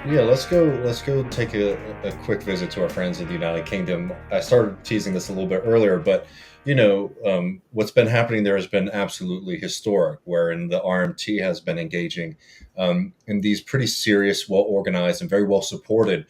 Yeah, let's go take a quick visit to our friends in the United Kingdom. I started teasing this a little bit earlier, but what's been happening there has been absolutely historic, wherein the RMT has been engaging in these pretty serious, well organized, and very well supported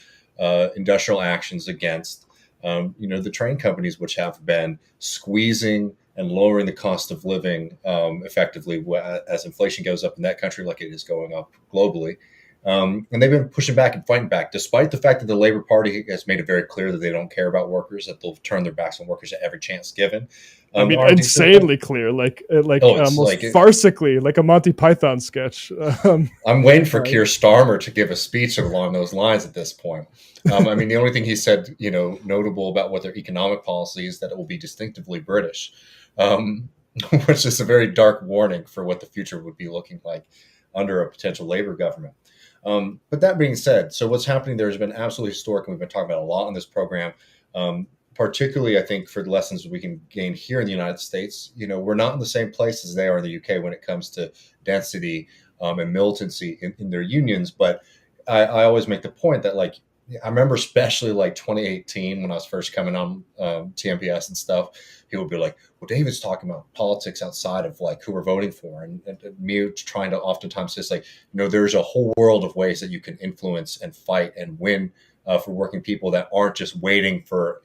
industrial actions against the train companies, which have been squeezing and lowering the cost of living effectively as inflation goes up in that country, like it is going up globally. And they've been pushing back and fighting back, despite the fact that the Labor Party has made it very clear that they don't care about workers, that they'll turn their backs on workers at every chance given. I The mean, RMT still, insanely clear, it's almost like farcically, like a Monty Python sketch. I'm waiting for Right. Keir Starmer to give a speech along those lines at this point. I mean, the only thing he said, notable about what their economic policy is that it will be distinctively British, um, which is a very dark warning for what the future would be looking like under a potential Labour government. But that being said, so what's happening there has been absolutely historic, and we've been talking about a lot on this program. Particularly, I think for the lessons we can gain here in the United States, we're not in the same place as they are in the UK when it comes to density and militancy in their unions. But I always make the point that, like, I remember especially like 2018 when I was first coming on TMPS and stuff, people would be like, well, David's talking about politics outside of like who we're voting for. And me trying to oftentimes just like, there's a whole world of ways that you can influence and fight and win for working people that aren't just waiting for,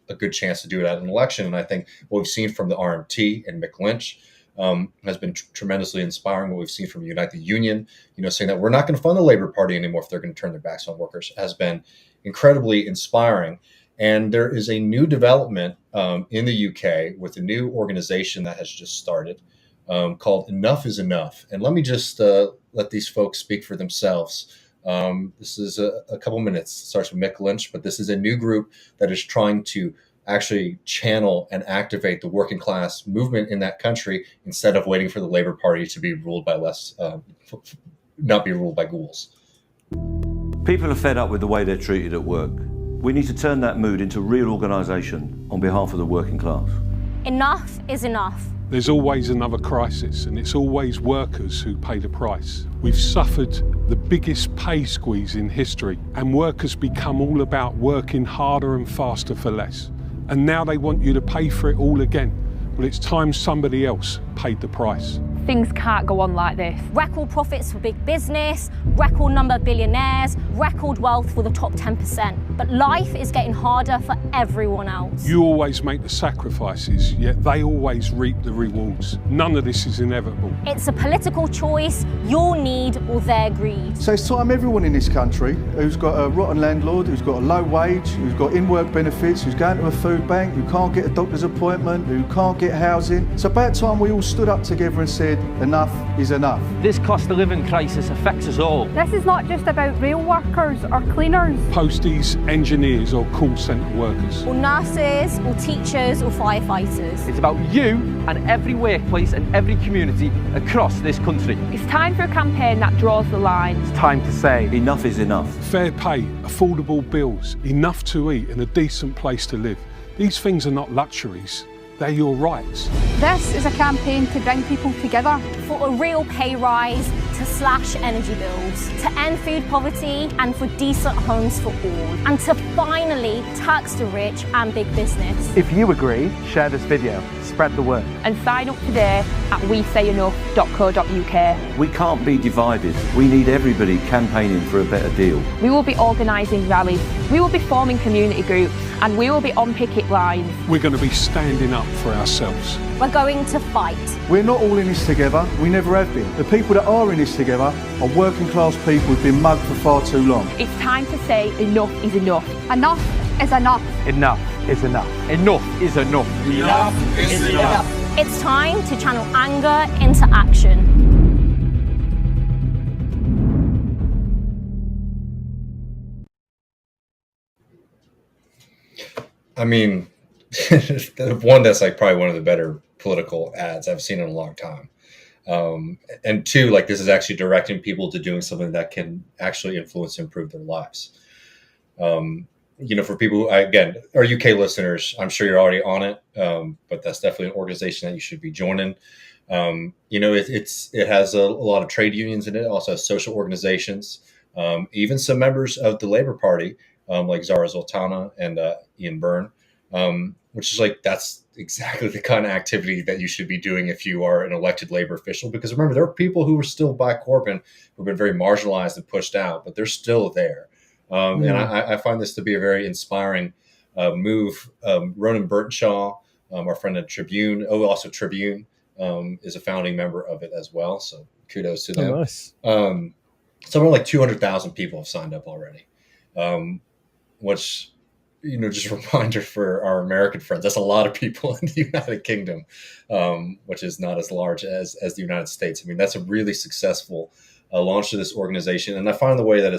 a good chance to do it at an election. And I think what we've seen from the RMT and Mick Lynch has been tremendously inspiring. What we've seen from Unite the Union, saying that we're not going to fund the Labor Party anymore if they're going to turn their backs on workers, has been incredibly inspiring. And there is a new development in the UK with a new organization that has just started called Enough is Enough. And let me just let these folks speak for themselves. This is a couple minutes. It starts with Mick Lynch, but this is a new group that is trying to actually channel and activate the working class movement in that country instead of waiting for the Labor Party to be ruled by not be ruled by ghouls. People are fed up with the way they're treated at work. We need to turn that mood into real organisation on behalf of the working class. Enough is enough. There's always another crisis, and it's always workers who pay the price. We've suffered the biggest pay squeeze in history, and workers become all about working harder and faster for less. And now they want you to pay for it all again. Well, it's time somebody else paid the price. Things can't go on like this. Record profits for big business, record number of billionaires, record wealth for the top 10%. But life is getting harder for everyone else. You always make the sacrifices, yet they always reap the rewards. None of this is inevitable. It's a political choice, your need or their greed. So it's time everyone in this country who's got a rotten landlord, who's got a low wage, who's got in-work benefits, who's going to a food bank, who can't get a doctor's appointment, who can't get housing. It's about time we all stood up together and said, enough is enough. This cost of living crisis affects us all. This is not just about rail workers or cleaners. Posties, engineers or call centre workers. Or nurses, or teachers, or firefighters. It's about you and every workplace and every community across this country. It's time for a campaign that draws the lines. It's time to say Enough is enough. Fair pay, affordable bills, enough to eat and a decent place to live. These things are not luxuries. They're your rights. This is a campaign to bring people together. For a real pay rise, to slash energy bills, to end food poverty and for decent homes for all, and to finally tax the rich and big business. if you agree, share this video, spread the word. And sign up today at weSayEnough.co.uk. We can't be divided. We need everybody campaigning for a better deal. We will be organising rallies, we will be forming community groups, and we will be on picket lines. We're going to be standing up for ourselves. We're going to fight. We're not all in this together, we never have been. The people that are in this together are working class people who've been mugged for far too long. It's time to say enough is enough. Enough is enough. Enough is enough. Enough is enough. Enough is enough. It's time to channel anger into action. I mean, one that's like probably one of the better political ads I've seen in a long time. And two, like this is actually directing people to doing something that can actually influence and improve their lives. For people who, again, our UK listeners, I'm sure you're already on it, but that's definitely an organization that you should be joining. It has a lot of trade unions in it. It also has social organizations. even some members of the Labor Party, like Zara Zoltana and Ian Byrne, which is like, that's exactly the kind of activity that you should be doing if you are an elected labor official. Because remember, there are people who are still by Corbyn who've been very marginalized and pushed out, but they're still there. And I find this to be a very inspiring move. Ronan Burtonshaw, our friend at Tribune, also Tribune, is a founding member of it as well. So kudos to them. Oh, nice. Somewhere like 200,000 people have signed up already, which, just a reminder for our American friends, that's a lot of people in the United Kingdom, which is not as large as the United States. I mean, that's a really successful launch to this organization. And I find the way that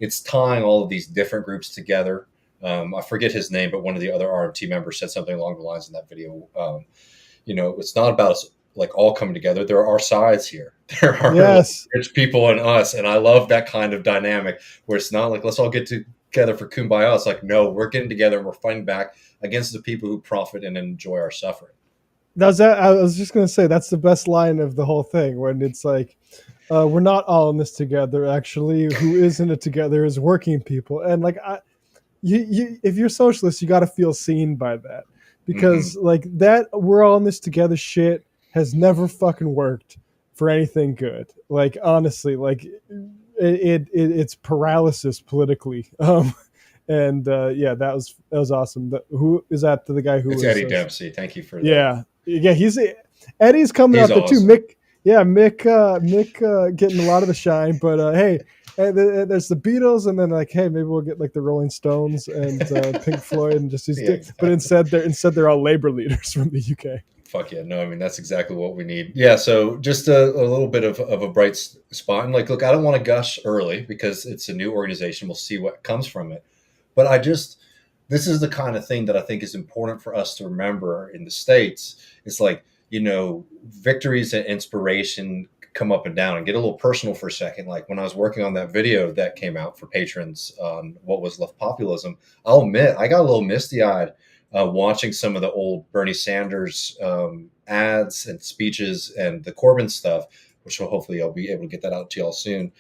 it's tying all of these different groups together. I forget his name, but one of the other RMT members said something along the lines in that video. It's not about us like all coming together. There are sides here. There are rich people and us. And I love that kind of dynamic where it's not like, let's all get together for kumbaya. It's like, no, we're getting together and we're fighting back against the people who profit and enjoy our suffering. I was just going to say, that's the best line of the whole thing, when it's like, we're not all in this together. Actually, who is in it together is working people. And like, if you're socialist, you got to feel seen by that, because like that we're all in this together shit has never fucking worked for anything good. Like, honestly, like it's paralysis politically. Yeah, that was awesome. Who is that? The guy who it's Eddie Dempsey. Thank you for that. Yeah. Eddie's coming He's out there awesome. too. Mick getting a lot of the shine, but hey, there's the Beatles, and then like, hey, maybe we'll get like the Rolling Stones and Pink Floyd, and just these. Exactly. But instead they're all labor leaders from the UK. Fuck yeah, no, I mean, that's exactly what we need. Yeah, so just a little bit of a bright spot. And like, look, I don't want to gush early because it's a new organization. We'll see what comes from it. But this is the kind of thing that I think is important for us to remember in the States. It's like, victories and inspiration come up and down. And get a little personal for a second. Like when I was working on that video that came out for patrons on what was left populism, I'll admit I got a little misty-eyed watching some of the old Bernie Sanders ads and speeches and the Corbyn stuff, which hopefully I'll be able to get that out to y'all soon.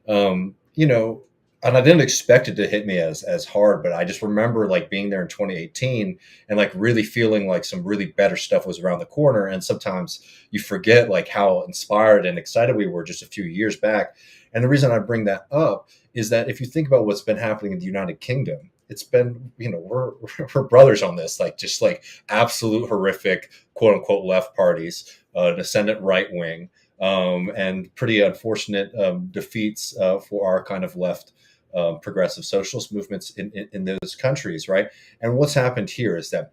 And I didn't expect it to hit me as hard, but I just remember like being there in 2018 and like really feeling like some really better stuff was around the corner. And sometimes you forget like how inspired and excited we were just a few years back. And the reason I bring that up is that if you think about what's been happening in the United Kingdom, it's been, we're brothers on this, like just like absolute horrific, quote unquote, left parties, an ascendant right wing, and pretty unfortunate defeats for our kind of left progressive socialist movements in those countries, right? And what's happened here is that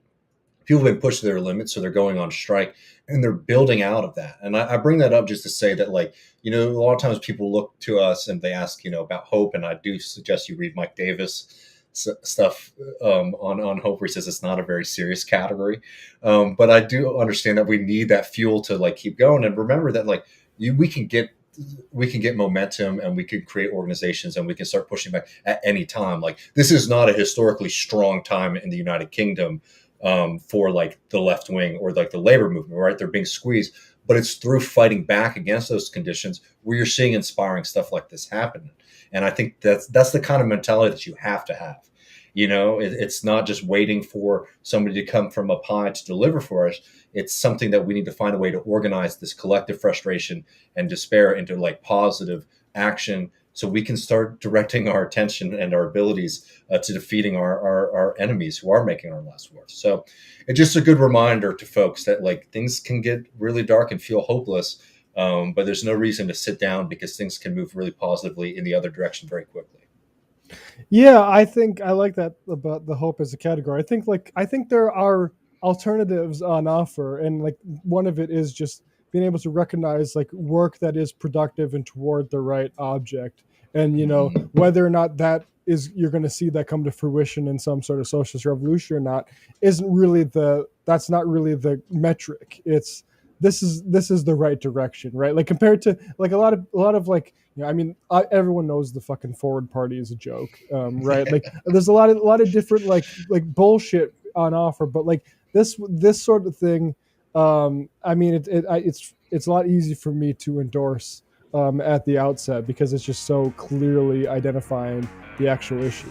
people have been pushed to their limits, so they're going on strike, and they're building out of that. And I bring that up just to say that, like, a lot of times people look to us and they ask, about hope, and I do suggest you read Mike Davis stuff on hope, where he says it's not a very serious category, but I do understand that we need that fuel to like keep going. And remember that like we can get momentum, and we can create organizations, and we can start pushing back at any time. Like this is not a historically strong time in the United Kingdom for like the left wing or like the labor movement, right? They're being squeezed, but it's through fighting back against those conditions where you're seeing inspiring stuff like this happen. And I think that's the kind of mentality that you have to have. It's not just waiting for somebody to come from up high to deliver for us. It's something that we need to find a way to organize this collective frustration and despair into like positive action, so we can start directing our attention and our abilities to defeating our enemies who are making our lives worse. So it's just a good reminder to folks that like things can get really dark and feel hopeless, but there's no reason to sit down, because things can move really positively in the other direction very quickly. Yeah, I think I like that about the hope as a category. I think there are alternatives on offer, and like one of it is just being able to recognize like work that is productive and toward the right object. And whether or not that is, you're going to see that come to fruition in some sort of socialist revolution or not, that's not really the metric. It's this is the right direction, right? Like compared to like a lot of like, everyone knows the fucking Forward Party is a joke, right? Like there's a lot of different like bullshit on offer, but like this sort of thing, it's a lot easier for me to endorse at the outset, because it's just so clearly identifying the actual issue.